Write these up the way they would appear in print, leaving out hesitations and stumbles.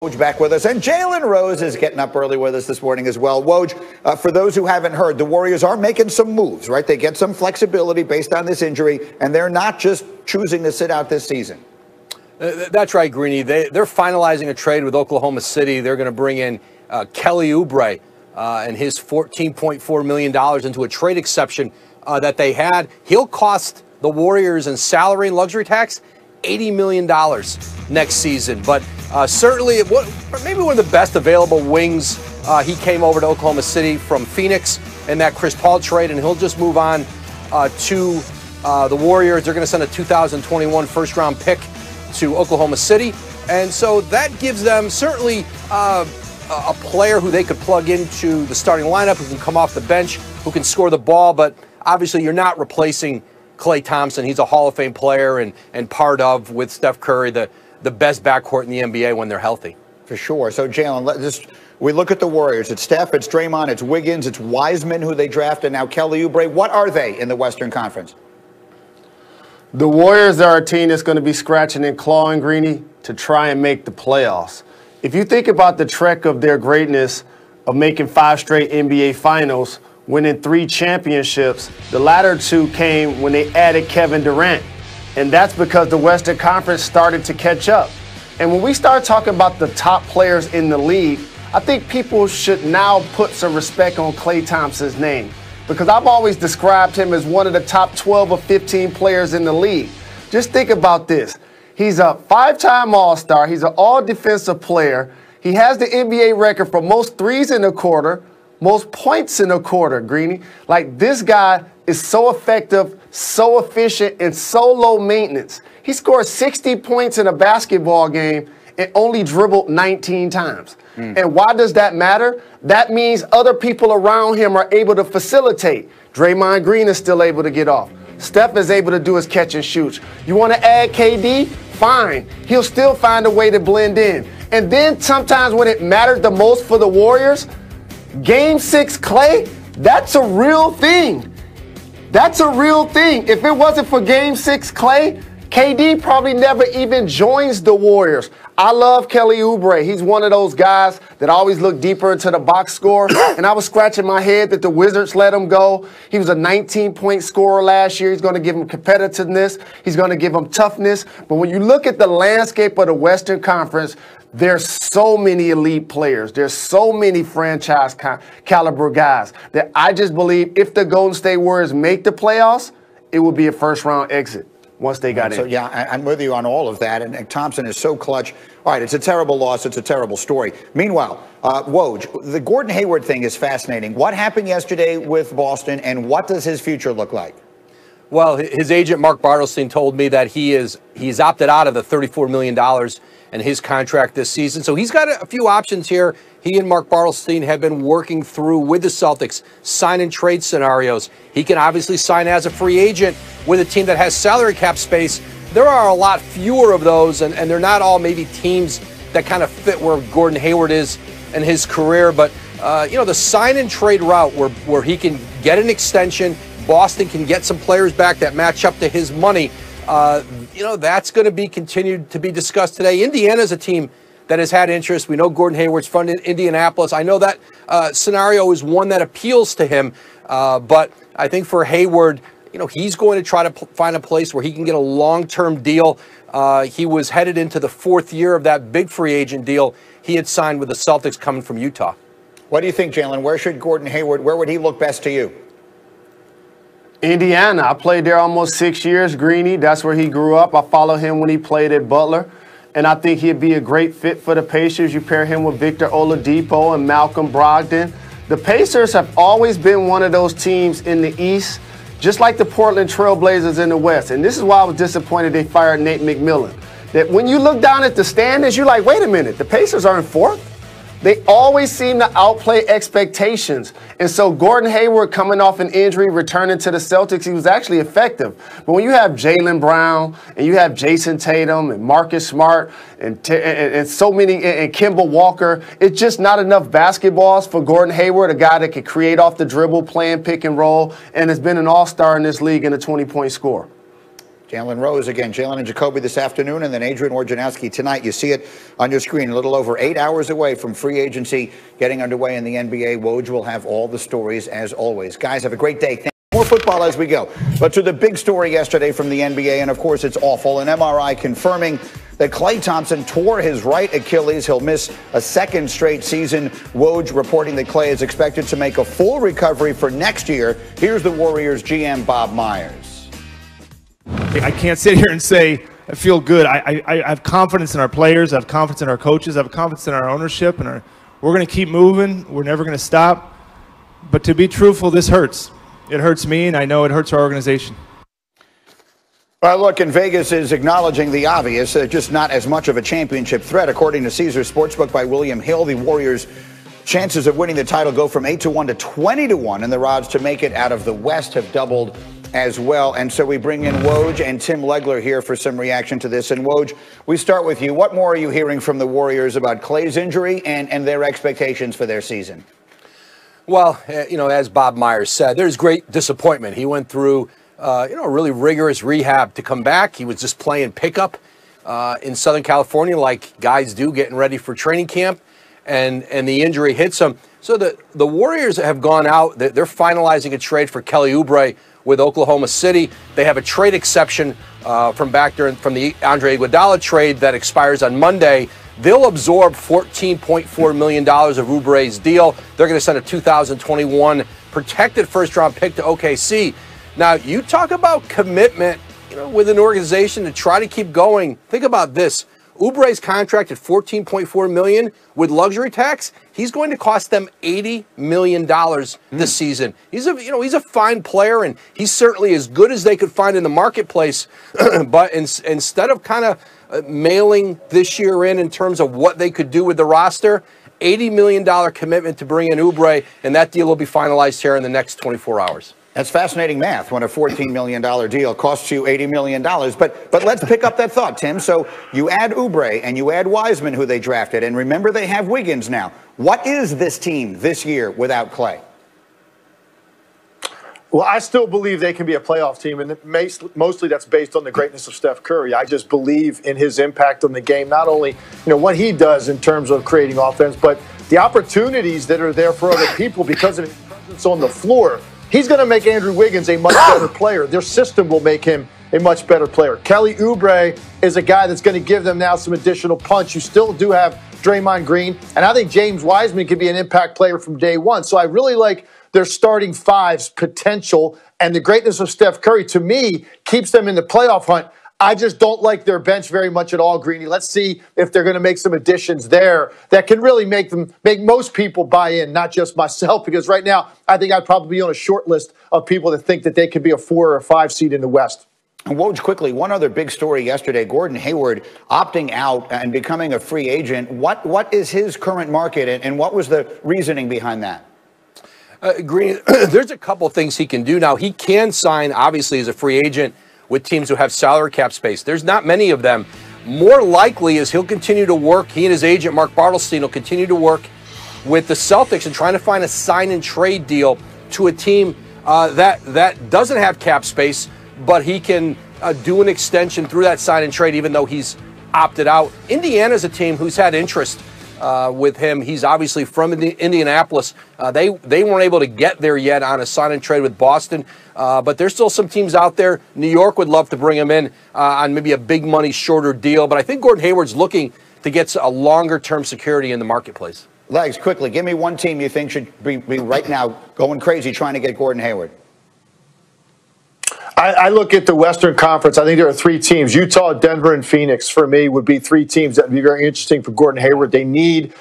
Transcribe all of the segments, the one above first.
Woj back with us, and Jalen Rose is getting up early with us this morning as well. Woj, for those who haven't heard, the Warriors are making some moves, right? They get some flexibility based on this injury, and they're not just choosing to sit out this season. That's right, Greeny. They're finalizing a trade with Oklahoma City. They're going to bring in Kelly Oubre and his $14.4 million into a trade exception that they had. He'll cost the Warriors in salary and luxury tax $80 million next season. But certainly, maybe one of the best available wings. He came over to Oklahoma City from Phoenix in that Chris Paul trade, and he'll just move on to the Warriors. They're going to send a 2021 first-round pick to Oklahoma City. And so that gives them certainly a player who they could plug into the starting lineup, who can come off the bench, who can score the ball. But obviously, you're not replacing Klay Thompson. He's a Hall of Fame player and part of, with Steph Curry, the best backcourt in the NBA when they're healthy. For sure. So, Jalen, we look at the Warriors. It's Steph, it's Draymond, it's Wiggins, it's Wiseman, who they drafted, and now Kelly Oubre. What are they in the Western Conference? The Warriors are a team that's going to be scratching and clawing, Greeny, to try and make the playoffs. If you think about the trek of their greatness of making 5 straight NBA Finals, winning 3 championships, the latter 2 came when they added Kevin Durant. And that's because the Western Conference started to catch up. And when we start talking about the top players in the league, I think people should now put some respect on Klay Thompson's name, because I've always described him as one of the top 12 or 15 players in the league. Just think about this. He's a 5-time All-Star. He's an all-defensive player. He has the NBA record for most threes in a quarter, most points in a quarter, Greeny. Like, this guy is so effective, so efficient, and so low maintenance. He scored 60 points in a basketball game and only dribbled 19 times. And why does that matter? That means other people around him are able to facilitate. Draymond Green is still able to get off. Steph is able to do his catch and shoot. You want to add KD? Fine. He'll still find a way to blend in. And then sometimes when it mattered the most for the Warriors, Game 6 Klay, that's a real thing. That's a real thing. If it wasn't for Game 6 Klay, KD probably never even joins the Warriors. I love Kelly Oubre. He's one of those guys that always look deeper into the box score. And I was scratching my head that the Wizards let him go. He was a 19-point scorer last year. He's going to give him competitiveness. He's going to give him toughness. But when you look at the landscape of the Western Conference, there's so many elite players. There's so many franchise caliber guys that I just believe if the Golden State Warriors make the playoffs, it will be a first-round exit once they got in. So, yeah, I'm with you on all of that. And Thompson is so clutch. All right, it's a terrible loss. It's a terrible story. Meanwhile, Woj, the Gordon Hayward thing is fascinating. What happened yesterday with Boston, and what does his future look like? Well, his agent, Mark Bartelstein, told me that he's opted out of the $34 million in his contract this season. So he's got a few options here. He and Mark Bartelstein have been working through with the Celtics, sign and trade scenarios. He can obviously sign as a free agent with a team that has salary cap space. There are a lot fewer of those, and they're not all maybe teams that kind of fit where Gordon Hayward is in his career. But, the sign and trade route where he can get an extension, Boston can get some players back that match up to his money, that's going to be continued to be discussed today. Indiana's a team that has had interest. We know Gordon Hayward's from Indianapolis. I know that scenario is one that appeals to him. But I think for Hayward, he's going to try to find a place where he can get a long-term deal. He was headed into the 4th year of that big free agent deal he had signed with the Celtics coming from Utah. What do you think, Jalen? Where should Gordon Hayward, where would he look best to you? Indiana. I played there almost 6 years, Greeny. That's where he grew up. I followed him when he played at Butler. And I think he'd be a great fit for the Pacers. You pair him with Victor Oladipo and Malcolm Brogdon. The Pacers have always been one of those teams in the East, just like the Portland Trail Blazers in the West. And this is why I was disappointed they fired Nate McMillan. That when you look down at the standings, you're like, wait a minute, the Pacers are in 4th? They always seem to outplay expectations. And so Gordon Hayward coming off an injury, returning to the Celtics, he was actually effective. But when you have Jaylen Brown and you have Jason Tatum and Marcus Smart and so many, and Kemba Walker, it's just not enough basketballs for Gordon Hayward, a guy that can create off the dribble, playing pick and roll, and has been an all-star in this league and a 20-point scorer. Jalen Rose again, Jalen and Jacoby this afternoon, and then Adrian Wojnarowski tonight. You see it on your screen, a little over 8 hours away from free agency getting underway in the NBA. Woj will have all the stories as always. Guys, have a great day. More football as we go. But to the big story yesterday from the NBA, and of course it's awful, an MRI confirming that Klay Thompson tore his right Achilles. He'll miss a second straight season. Woj reporting that Klay is expected to make a full recovery for next year. Here's the Warriors GM Bob Myers. I can't sit here and say I feel good. I have confidence in our players. I have confidence in our coaches. I have confidence in our ownership. And we're going to keep moving. We're never going to stop. But to be truthful, this hurts. It hurts me, and I know it hurts our organization. Well, look, and Vegas is acknowledging the obvious, just not as much of a championship threat. According to Caesars Sportsbook by William Hill, the Warriors' chances of winning the title go from 8-1 to 20-1, and the odds to make it out of the West have doubled as well. And so we bring in Woj and Tim Legler here for some reaction to this. And Woj, we start with you. What more are you hearing from the Warriors about Klay's injury and their expectations for their season? Well, as Bob Myers said, there's great disappointment. He went through, a really rigorous rehab to come back. He was just playing pickup in Southern California like guys do, getting ready for training camp, and the injury hits him. So the Warriors have gone out. They're finalizing a trade for Kelly Oubre with Oklahoma City. They have a trade exception from the Andre Iguodala trade that expires on Monday. They'll absorb $14.4 million of Oubre's deal. They're going to send a 2021 protected first-round pick to OKC. Now, you talk about commitment, with an organization to try to keep going. Think about this. Oubre's contract at $14.4 million with luxury tax. He's going to cost them $80 million this season. He's a fine player, and he's certainly as good as they could find in the marketplace. But instead of kind of mailing this year in terms of what they could do with the roster, $80 million commitment to bring in Oubre, and that deal will be finalized here in the next 24 hours. That's fascinating math when a $14 million deal costs you $80 million. But let's pick up that thought, Tim. So you add Oubre and you add Wiseman, who they drafted. And remember, they have Wiggins now. What is this team this year without Klay? Well, I still believe they can be a playoff team, and mostly that's based on the greatness of Steph Curry. I just believe in his impact on the game, not only what he does in terms of creating offense, but the opportunities that are there for other people because of his presence on the floor. He's going to make Andrew Wiggins a much better player. Their system will make him a much better player. Kelly Oubre is a guy that's going to give them now some additional punch. You still do have Draymond Green, and I think James Wiseman can be an impact player from day one. So I really like their starting five's potential, and the greatness of Steph Curry, to me, keeps them in the playoff hunt. I just don't like their bench very much at all, Greeny. Let's see if they're going to make some additions there that can really make most people buy in, not just myself, because right now I think I'd probably be on a short list of people that think that they could be a 4 or a 5 seed in the West. And Woj, quickly, one other big story yesterday, Gordon Hayward opting out and becoming a free agent. What is his current market, and what was the reasoning behind that? Green, there's a couple things he can do now. He can sign, obviously, as a free agent with teams who have salary cap space. There's not many of them. More likely is he'll continue to work. He and his agent, Mark Bartelstein, will continue to work with the Celtics and trying to find a sign-and-trade deal to a team that doesn't have cap space, but he can do an extension through that sign-and-trade even though he's opted out. Indiana's a team who's had interest with him. He's obviously from Indianapolis. They weren't able to get there yet on a sign and trade with Boston, but there's still some teams out there. New York would love to bring him in on maybe a big money, shorter deal, but I think Gordon Hayward's looking to get a longer-term security in the marketplace. Legs, quickly, give me one team you think should be right now going crazy trying to get Gordon Hayward. I look at the Western Conference. I think there are 3 teams. Utah, Denver, and Phoenix, for me, would be 3 teams that would be very interesting for Gordon Hayward. They need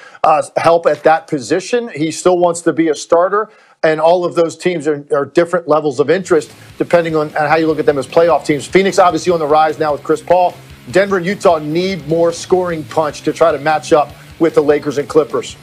help at that position. He still wants to be a starter, and all of those teams are different levels of interest depending on how you look at them as playoff teams. Phoenix obviously on the rise now with Chris Paul. Denver and Utah need more scoring punch to try to match up with the Lakers and Clippers.